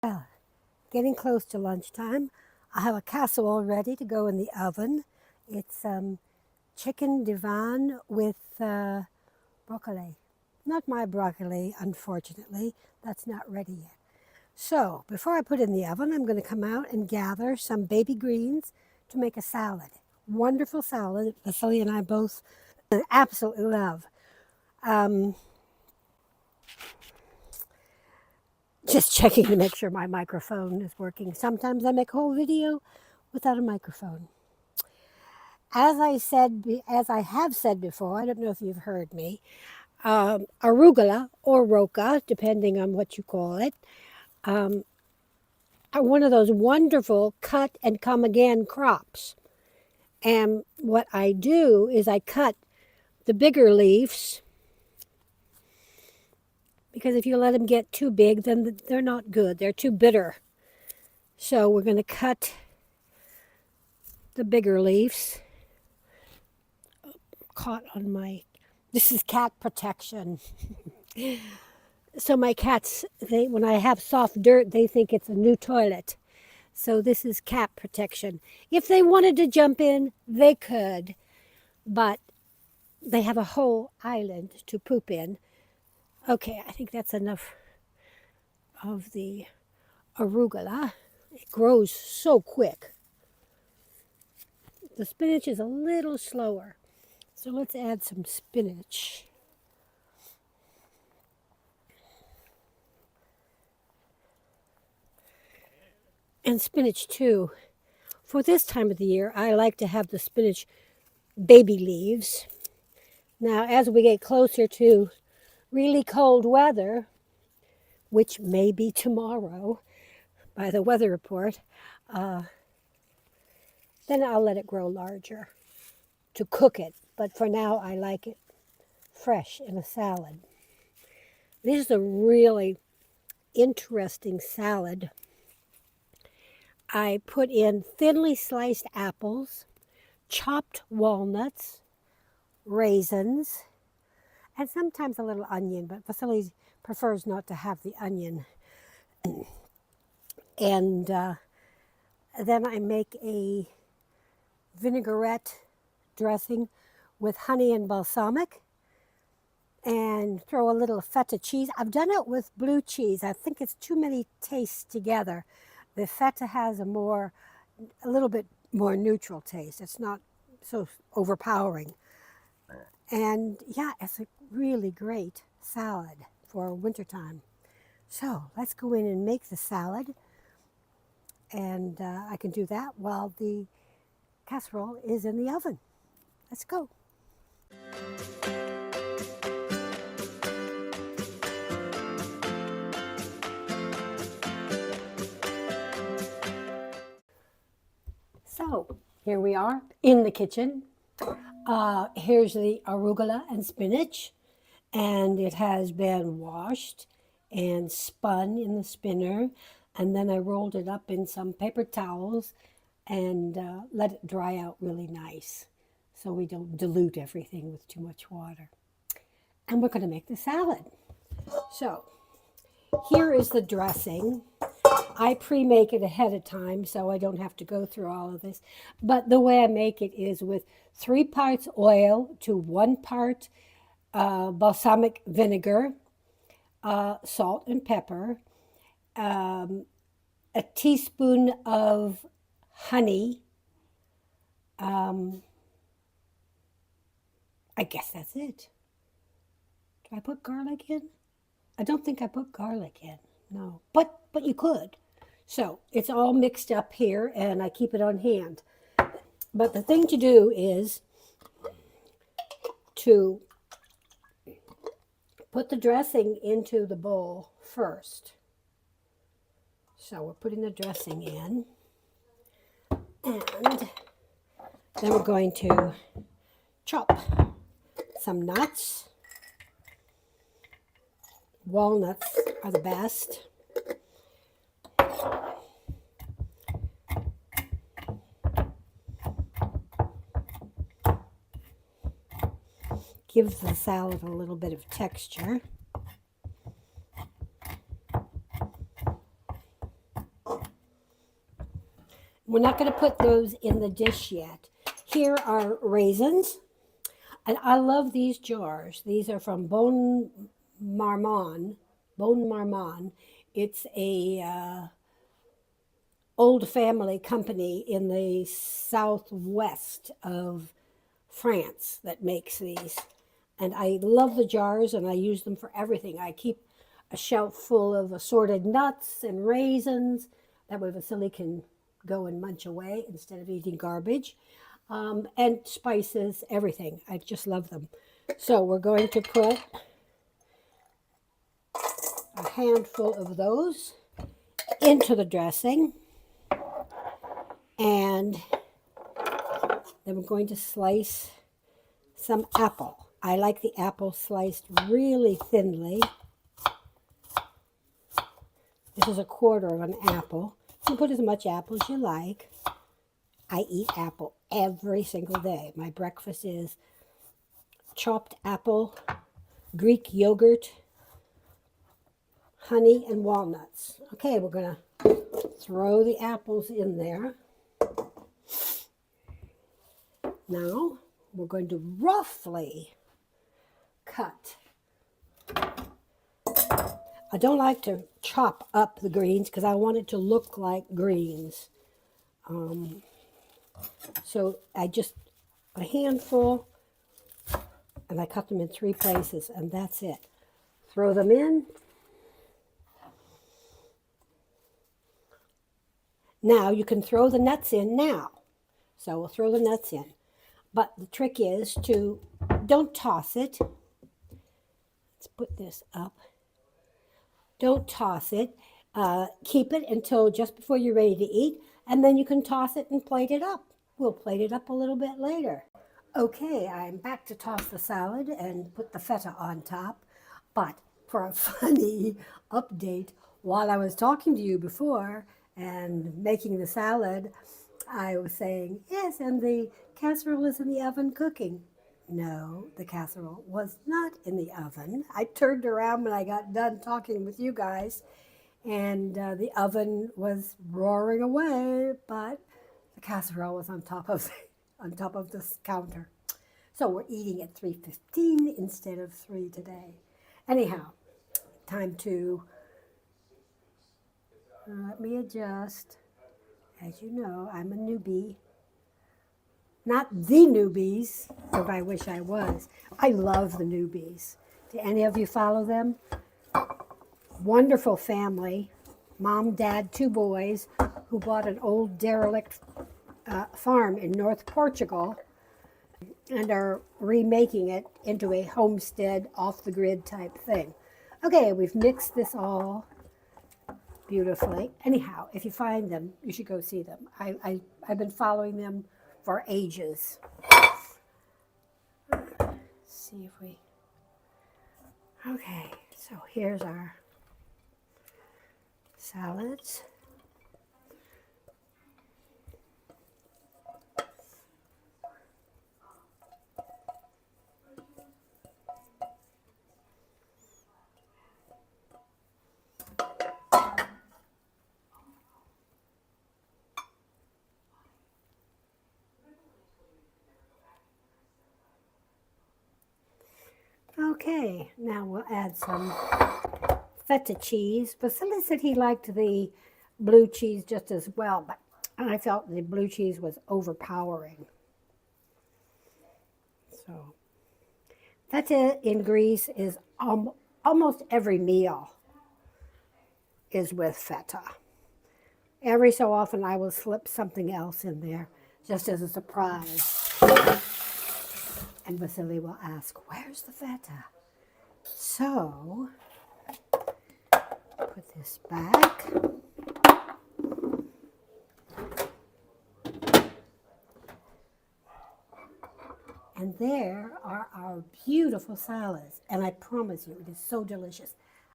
Well, getting close to lunchtime. I have a casserole ready to go in the oven. It's chicken divan with broccoli. Not my broccoli, unfortunately. That's not ready yet. So, before I put it in the oven, I'm going to come out and gather some baby greens to make a salad. Wonderful salad. Vasily and I both absolutely love. Um, just checking to make sure my microphone is working. Sometimes I make a whole video without a microphone. As I have said before, I don't know if you've heard me, arugula or roka, depending on what you call it, are one of those wonderful cut and come again crops. And what I do is I cut the bigger leaves, because if you let them get too big, then they're not good. They're too bitter. So we're going to cut the bigger leaves. Caught on my, this is cat protection. So my cats, when I have soft dirt, they think it's a new toilet. So this is cat protection. If they wanted to jump in, they could, but they have a whole island to poop in. Okay, I think that's enough of the arugula. It grows so quick. The spinach is a little slower. So let's add some spinach. And spinach too. For this time of the year, I like to have the spinach baby leaves. Now, as we get closer to really cold weather, which may be tomorrow by the weather report, then I'll let it grow larger to cook it. But for now, I like it fresh in a salad. This is a really interesting salad. I put in thinly sliced apples, chopped walnuts, raisins, and sometimes a little onion, but Vasily prefers not to have the onion. And then I make a vinaigerette dressing with honey and balsamic and throw a little feta cheese. I've done it with blue cheese. I think it's too many tastes together. The feta has a little bit more neutral taste. It's not so overpowering. And yeah, it's a really great salad for wintertime. So let's go in and make the salad. And I can do that while the casserole is in the oven. Let's go. So here we are in the kitchen. Here's the arugula and spinach, and it has been washed and spun in the spinner, and then I rolled it up in some paper towels and let it dry out really nice so we don't dilute everything with too much water. And we're going to make the salad. So here is the dressing. I pre-make it ahead of time so I don't have to go through all of this. But the way I make it is with 3 parts oil to 1 part balsamic vinegar, salt and pepper, a teaspoon of honey. I guess that's it. Do I put garlic in? I don't think I put garlic in. No, but you could. So it's all mixed up here, and I keep it on hand. But the thing to do is to put the dressing into the bowl first. So we're putting the dressing in, and then we're going to chop some nuts. Walnuts are the best. Gives the salad a little bit of texture. We're not going to put those in the dish yet. Here are raisins. And I love these jars. These are from Marmon. Bone Marmon. It's a old family company in the southwest of France that makes these. And I love the jars and I use them for everything. I keep a shelf full of assorted nuts and raisins. That way Vasily can go and munch away instead of eating garbage. And spices, everything. I just love them. So we're going to put a handful of those into the dressing. And then we're going to slice some apple. I like the apple sliced really thinly. This is a quarter of an apple. You can put as much apple as you like. I eat apple every single day. My breakfast is chopped apple, Greek yogurt, honey, and walnuts. Okay, we're going to throw the apples in there. Now, we're going to roughly cut. I don't like to chop up the greens because I want it to look like greens. So I just, a handful, and I cut them in 3 places, and that's it. Throw them in. Now you can throw the nuts in now. So we'll throw the nuts in. But the trick is to, don't toss it. Let's put this up. Don't toss it. Keep it until just before you're ready to eat, and then you can toss it and plate it up. We'll plate it up a little bit later. Okay, I'm back to toss the salad and put the feta on top. But for a funny update, while I was talking to you before and making the salad, I was saying, yes, and the casserole is in the oven cooking. No, the casserole was not in the oven. I turned around when I got done talking with you guys, and the oven was roaring away, but the casserole was on top of this counter. So we're eating at 3:15 instead of 3 today. Anyhow, time to let me adjust. As you know, I'm a newbie. Not the newbies, but I wish I was. I love the newbies. Do any of you follow them? Wonderful family. Mom, dad, 2 boys who bought an old derelict farm in North Portugal and are remaking it into a homestead, off-the-grid type thing. Okay, we've mixed this all beautifully. Anyhow, if you find them, you should go see them. I've been following them for ages. Let's see if we... Okay, so here's our salads. Okay, now we'll add some feta cheese. Vasily said he liked the blue cheese just as well, but I felt the blue cheese was overpowering. So, feta in Greece is almost every meal is with feta. Every so often I will slip something else in there just as a surprise. And Vasily will ask, where's the feta? So, put this back. And there are our beautiful salads. And I promise you, it is so delicious.